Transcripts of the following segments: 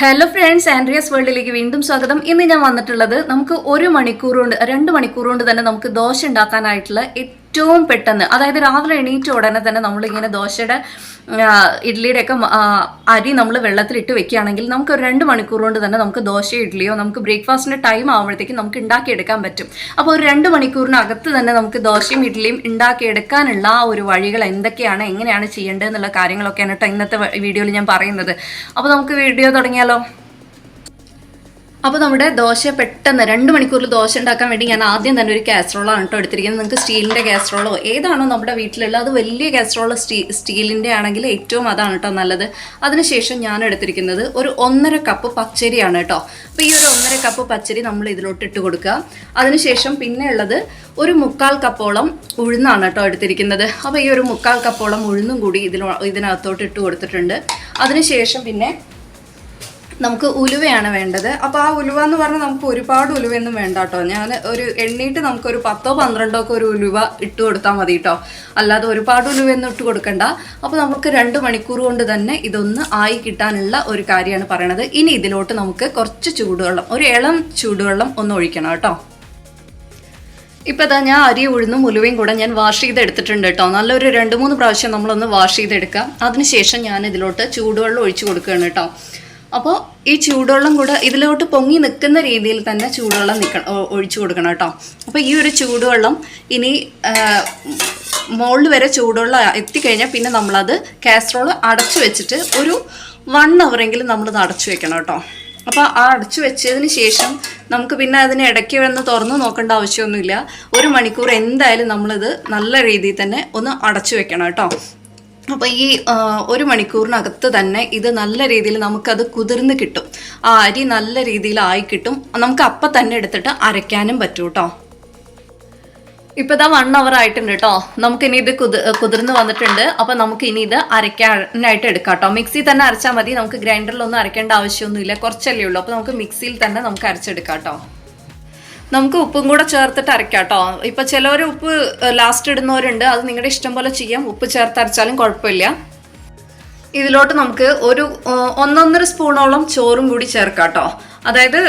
Hello friends, Andreas വേൾഡിലേക്ക് വീണ്ടും സ്വാഗതം. ഇന്ന് ഞാൻ വന്നിട്ടുള്ളത് നമുക്ക് 1 മണിക്കൂർ കൊണ്ട് 2 മണിക്കൂർ കൊണ്ട് തന്നെ നമുക്ക് ദോശ ഉണ്ടാക്കാനായിട്ടുള്ള ഏറ്റവും പെട്ടെന്ന്, അതായത് രാവിലെ എണീറ്റ ഉടനെ തന്നെ നമ്മളിങ്ങനെ ദോശയുടെ ഇഡ്ഡലിയുടെ ഒക്കെ അരി നമ്മൾ വെള്ളത്തിലിട്ട് വെക്കുകയാണെങ്കിൽ നമുക്ക് ഒരു 2 മണിക്കൂർ കൊണ്ട് തന്നെ നമുക്ക് ദോശ ഇഡ്ഡലിയോ നമുക്ക് ബ്രേക്ക്ഫാസ്റ്റിൻ്റെ ടൈം ആകുമ്പോഴത്തേക്കും നമുക്ക് ഉണ്ടാക്കിയെടുക്കാൻ പറ്റും. അപ്പോൾ ഒരു 2 മണിക്കൂറിനകത്ത് തന്നെ നമുക്ക് ദോശയും ഇഡ്ഡലിയും ഉണ്ടാക്കിയെടുക്കാനുള്ള ആ ഒരു വഴികൾ എന്തൊക്കെയാണ്, എങ്ങനെയാണ് ചെയ്യേണ്ടത് എന്നുള്ള കാര്യങ്ങളൊക്കെയാണ് കേട്ടോ ഇന്നത്തെ വീഡിയോയിൽ ഞാൻ പറയുന്നത്. അപ്പോൾ നമുക്ക് വീഡിയോ തുടങ്ങിയാലോ. അപ്പോൾ നമ്മുടെ ദോശ പെട്ടെന്ന് 2 മണിക്കൂറിൽ ദോശ ഉണ്ടാക്കാൻ വേണ്ടി ഞാൻ ആദ്യം തന്നെ ഒരു കാസറോളാണ് കേട്ടോ എടുത്തിരിക്കുന്നത്. നിങ്ങൾക്ക് സ്റ്റീലിൻ്റെ കാസറോളോ ഏതാണോ നമ്മുടെ വീട്ടിലുള്ളത്, അത് വലിയ കാസറോളോ സ്റ്റീലിൻ്റെ ആണെങ്കിൽ ഏറ്റവും അതാണ് കേട്ടോ നല്ലത്. അതിനുശേഷം ഞാൻ എടുത്തിരിക്കുന്നത് ഒരു 1.5 കപ്പ് പച്ചരിയാണ് കേട്ടോ. അപ്പോൾ ഈ ഒരു 1.5 കപ്പ് പച്ചരി നമ്മൾ ഇതിലോട്ട് ഇട്ട് കൊടുക്കുക. അതിനുശേഷം പിന്നെ ഉള്ളത് ഒരു 1/4 കപ്പോളം ഉഴുന്നാണ് കേട്ടോ എടുത്തിരിക്കുന്നത്. അപ്പോൾ ഈ ഒരു 1/4 കപ്പോളം ഉഴുന്നും കൂടി ഇതിനകത്തോട്ട് ഇട്ട് കൊടുത്തിട്ടുണ്ട്. അതിനുശേഷം പിന്നെ നമുക്ക് ഉലുവയാണ് വേണ്ടത്. അപ്പോൾ ആ ഉലുവ എന്ന് പറഞ്ഞാൽ നമുക്ക് ഒരുപാട് ഉലുവയൊന്നും വേണ്ട കേട്ടോ. ഞാൻ ഒരു എണ്ണീട്ട് നമുക്കൊരു 10-12 ഒക്കെ ഒരു ഉലുവ ഇട്ട് കൊടുത്താൽ മതി കേട്ടോ, അല്ലാതെ ഒരുപാട് ഉലുവയൊന്നും ഇട്ട് കൊടുക്കണ്ട. അപ്പോൾ നമുക്ക് 2 മണിക്കൂർ കൊണ്ട് തന്നെ ഇതൊന്ന് ആയി കിട്ടാനുള്ള ഒരു കാര്യമാണ് പറയണത്. ഇനി ഇതിലോട്ട് നമുക്ക് കുറച്ച് ചൂടുവെള്ളം, ഒരു ഇളം ചൂടുവെള്ളം ഒന്ന് ഒഴിക്കണം കേട്ടോ. ഇപ്പോൾ ഇതാ ഞാൻ അരി ഉഴുന്നും ഉലുവയും കൂടെ ഞാൻ വാഷ് ചെയ്തെടുത്തിട്ടുണ്ട് കേട്ടോ. നല്ലൊരു 2-3 പ്രാവശ്യം നമ്മളൊന്ന് വാഷ് ചെയ്തെടുക്കാം. അതിനുശേഷം ഞാൻ ഇതിലോട്ട് ചൂടുവെള്ളം ഒഴിച്ച് കൊടുക്കുകയാണ് കേട്ടോ. അപ്പോൾ ഈ ചൂടുവെള്ളം കൂടെ ഇതിലോട്ട് പൊങ്ങി നിൽക്കുന്ന രീതിയിൽ തന്നെ ചൂടുവെള്ളം ഒഴിച്ചു കൊടുക്കണം കേട്ടോ. അപ്പോൾ ഈ ഒരു ചൂടുവെള്ളം ഇനി മുകളിൽ വരെ ചൂടുവെള്ളം എത്തിക്കഴിഞ്ഞാൽ പിന്നെ നമ്മളത് കാസറോൾ അടച്ചു വെച്ചിട്ട് ഒരു 1 അവറെങ്കിലും നമ്മളത് അടച്ചു വെക്കണം കേട്ടോ. അപ്പോൾ ആ അടച്ചു വെച്ചതിന് ശേഷം നമുക്ക് പിന്നെ അതിന് ഇടയ്ക്ക് വന്ന് തുറന്നു നോക്കേണ്ട ആവശ്യമൊന്നുമില്ല. 1 മണിക്കൂർ എന്തായാലും നമ്മളിത് നല്ല രീതിയിൽ തന്നെ ഒന്ന് അടച്ചു വെക്കണം കേട്ടോ. അപ്പോൾ ഈ 1 മണിക്കൂറിനകത്ത് തന്നെ ഇത് നല്ല രീതിയിൽ നമുക്കത് കുതിർന്ന് കിട്ടും. ആ അരി നല്ല രീതിയിലായി കിട്ടും. നമുക്ക് അപ്പം തന്നെ എടുത്തിട്ട് അരയ്ക്കാനും പറ്റും കേട്ടോ. ഇപ്പോൾ ഇതാ 1 അവർ ആയിട്ടുണ്ട് കേട്ടോ. നമുക്കിനി ഇത് കുതിർന്ന് വന്നിട്ടുണ്ട്. അപ്പോൾ നമുക്ക് ഇനി ഇത് അരയ്ക്കാനായിട്ട് എടുക്കാം കേട്ടോ. മിക്സിയിൽ തന്നെ അരച്ചാൽ മതി, നമുക്ക് ഗ്രൈൻഡറിലൊന്നും അരയ്ക്കേണ്ട ആവശ്യമൊന്നുമില്ല, കുറച്ചല്ലേ ഉള്ളൂ. അപ്പോൾ നമുക്ക് മിക്സിയിൽ തന്നെ നമുക്ക് അരച്ചെടുക്കാം കേട്ടോ. നമുക്ക് ഉപ്പും കൂടെ ചേർത്തിട്ട് അരയ്ക്കാം കേട്ടോ. ഇപ്പം ചിലവർ ഉപ്പ് ലാസ്റ്റ് ഇടുന്നവരുണ്ട്, അത് നിങ്ങളുടെ ഇഷ്ടം പോലെ ചെയ്യാം. ഉപ്പ് ചേർത്ത് അരച്ചാലും കുഴപ്പമില്ല. ഇതിലോട്ട് നമുക്ക് ഒരു 1-1.5 സ്പൂണോളം ചോറും കൂടി ചേർക്കാം കേട്ടോ. അതായത്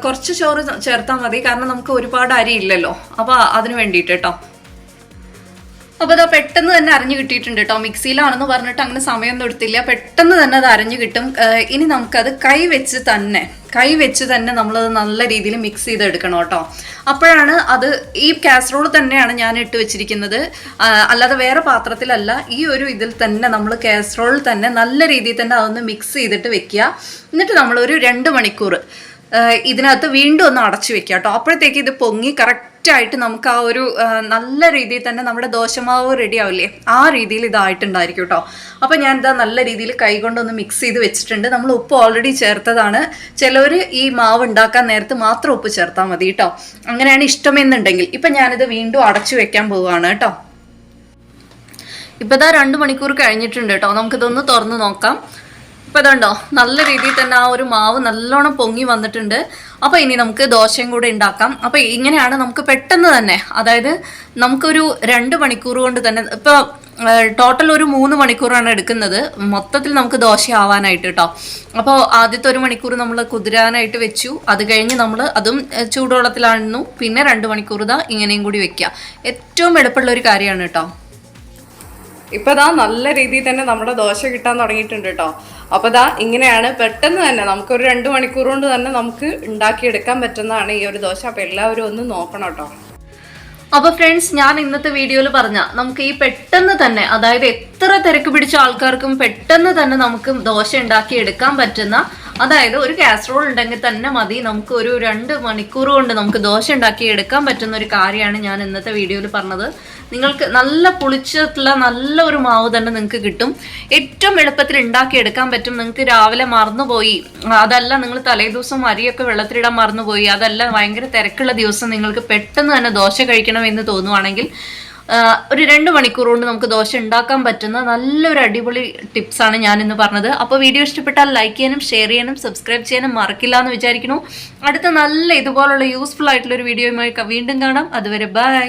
കുറച്ച് ചോറ് ചേർത്താൽ മതി, കാരണം നമുക്ക് ഒരുപാട് അരി ഇല്ലല്ലോ. അപ്പോൾ അതിന് വേണ്ടിയിട്ട് കേട്ടോ. അപ്പോൾ അത് പെട്ടെന്ന് തന്നെ അരഞ്ഞു കിട്ടിയിട്ടുണ്ട് കേട്ടോ. മിക്സിയിലാണെന്ന് പറഞ്ഞിട്ട് അങ്ങനെ സമയമൊന്നും എടുത്തില്ല, പെട്ടെന്ന് തന്നെ അത് അരഞ്ഞു കിട്ടും. ഇനി നമുക്കത് കൈ വെച്ച് തന്നെ നമ്മളത് നല്ല രീതിയിൽ മിക്സ് ചെയ്തെടുക്കണം കേട്ടോ. അപ്പോഴാണ് അത്, ഈ കാസറോൾ തന്നെയാണ് ഞാൻ ഇട്ട് വെച്ചിരിക്കുന്നത്, അല്ലാതെ വേറെ പാത്രത്തിലല്ല. ഈ ഒരു ഇതിൽ തന്നെ നമ്മൾ കാസറോൾ തന്നെ നല്ല രീതിയിൽ തന്നെ അതൊന്ന് മിക്സ് ചെയ്തിട്ട് വെക്കുക. എന്നിട്ട് നമ്മളൊരു 2 മണിക്കൂർ ഇതിനകത്ത് വീണ്ടും ഒന്ന് അടച്ചു വെക്കുക കേട്ടോ. അപ്പോഴത്തേക്ക് ഇത് പൊങ്ങി കറക്റ്റായിട്ട് നമുക്ക് ആ ഒരു നല്ല രീതിയിൽ തന്നെ നമ്മുടെ ദോശമാവ് റെഡി ആവില്ലേ, ആ രീതിയിൽ ഇതായിട്ടുണ്ടായിരിക്കും കേട്ടോ. അപ്പോൾ ഞാനിതാ നല്ല രീതിയിൽ കൈകൊണ്ടൊന്ന് മിക്സ് ചെയ്ത് വെച്ചിട്ടുണ്ട്. നമ്മൾ ഉപ്പ് ഓൾറെഡി ചേർത്തതാണ്. ചിലവർ ഈ മാവ് ഉണ്ടാക്കാൻ നേരത്ത് മാത്രം ഉപ്പ് ചേർത്താൽ മതി കേട്ടോ, അങ്ങനെയാണ് ഇഷ്ടമെന്നുണ്ടെങ്കിൽ. ഇപ്പം ഞാനിത് വീണ്ടും അടച്ചു വെക്കാൻ പോവുകയാണ് കേട്ടോ. ഇപ്പോൾ ഇതാ 2 മണിക്കൂർ കഴിഞ്ഞിട്ടുണ്ട് കേട്ടോ. നമുക്കിതൊന്ന് തുറന്ന് നോക്കാം. ഇപ്പോൾ ഇതുണ്ടോ, നല്ല രീതിയിൽ തന്നെ ആ ഒരു മാവ് നല്ലോണം പൊങ്ങി വന്നിട്ടുണ്ട്. അപ്പോൾ ഇനി നമുക്ക് ദോശയും കൂടെ ഉണ്ടാക്കാം. അപ്പോൾ ഇങ്ങനെയാണ് നമുക്ക് പെട്ടെന്ന് തന്നെ, അതായത് നമുക്കൊരു 2 മണിക്കൂർ കൊണ്ട് തന്നെ, ഇപ്പോൾ ടോട്ടൽ ഒരു 3 മണിക്കൂറാണ് എടുക്കുന്നത് മൊത്തത്തിൽ നമുക്ക് ദോശ ആവാനായിട്ട് കേട്ടോ. അപ്പോൾ ആദ്യത്തെ 1 മണിക്കൂർ നമ്മൾ കുതിരാനായിട്ട് വെച്ചു. അത് കഴിഞ്ഞ് നമ്മൾ അതും ചൂടുവെള്ളത്തിലായിരുന്നു. പിന്നെ 2 മണിക്കൂർ ഇതാ ഇങ്ങനെയും കൂടി വെക്കുക. ഏറ്റവും എളുപ്പമുള്ള ഒരു കാര്യമാണ് കേട്ടോ. ഇപ്പോൾ ഇതാ നല്ല രീതിയിൽ തന്നെ നമ്മുടെ ദോശ കിട്ടാൻ തുടങ്ങിയിട്ടുണ്ട് കേട്ടോ. അപ്പോൾ ഇതാ ഇങ്ങനെയാണ് പെട്ടെന്ന് തന്നെ നമുക്കൊരു 2 മണിക്കൂർ കൊണ്ട് തന്നെ നമുക്ക് ഉണ്ടാക്കിയെടുക്കാൻ പറ്റുന്നതാണ് ഈ ഒരു ദോശ. അപ്പോൾ എല്ലാവരും ഒന്ന് നോക്കണം കേട്ടോ. അപ്പോൾ ഫ്രണ്ട്സ്, ഞാൻ ഇന്നത്തെ വീഡിയോയിൽ പറഞ്ഞ നമുക്ക് ഈ പെട്ടെന്ന് തന്നെ, അതായത് എത്ര തിരക്ക് പിടിച്ച ആൾക്കാർക്കും പെട്ടെന്ന് തന്നെ നമുക്ക് ദോശ ഉണ്ടാക്കി എടുക്കാൻ പറ്റുന്ന, അതായത് ഒരു കാസറോൾ ഉണ്ടെങ്കിൽ തന്നെ മതി, നമുക്ക് ഒരു 2 മണിക്കൂർ കൊണ്ട് നമുക്ക് ദോശ ഉണ്ടാക്കി എടുക്കാൻ പറ്റുന്ന ഒരു കാര്യമാണ് ഞാൻ ഇന്നത്തെ വീഡിയോയിൽ പറഞ്ഞത്. നിങ്ങൾക്ക് നല്ല പുളിച്ചിട്ടുള്ള നല്ല ഒരു മാവ് തന്നെ നിങ്ങൾക്ക് കിട്ടും. ഏറ്റവും എളുപ്പത്തിൽ ഉണ്ടാക്കിയെടുക്കാൻ പറ്റും. നിങ്ങൾക്ക് രാവിലെ മറന്നുപോയി, അതല്ല നിങ്ങൾ തലേദിവസം അരിയൊക്കെ വെള്ളത്തിലിടാൻ മറന്നുപോയി, അതല്ല ഭയങ്കര തിരക്കുള്ള ദിവസം നിങ്ങൾക്ക് പെട്ടെന്ന് തന്നെ ദോശ കഴിക്കണം എന്ന് തോന്നുവാണെങ്കിൽ ഒരു 2 മണിക്കൂർ കൊണ്ട് നമുക്ക് ദോശ ഉണ്ടാക്കാൻ പറ്റുന്ന നല്ലൊരു അടിപൊളി ടിപ്സാണ് ഞാൻ ഇന്ന് പറഞ്ഞത്. അപ്പോൾ വീഡിയോ ഇഷ്ടപ്പെട്ടാൽ ലൈക്ക് ചെയ്യാനും ഷെയർ ചെയ്യാനും സബ്സ്ക്രൈബ് ചെയ്യാനും മറക്കില്ല എന്ന് വിചാരിക്കുന്നു. അടുത്ത നല്ല ഇതുപോലുള്ള യൂസ്ഫുൾ ആയിട്ടുള്ള ഒരു വീഡിയോയുമായി വീണ്ടും കാണാം. അതുവരെ ബൈ.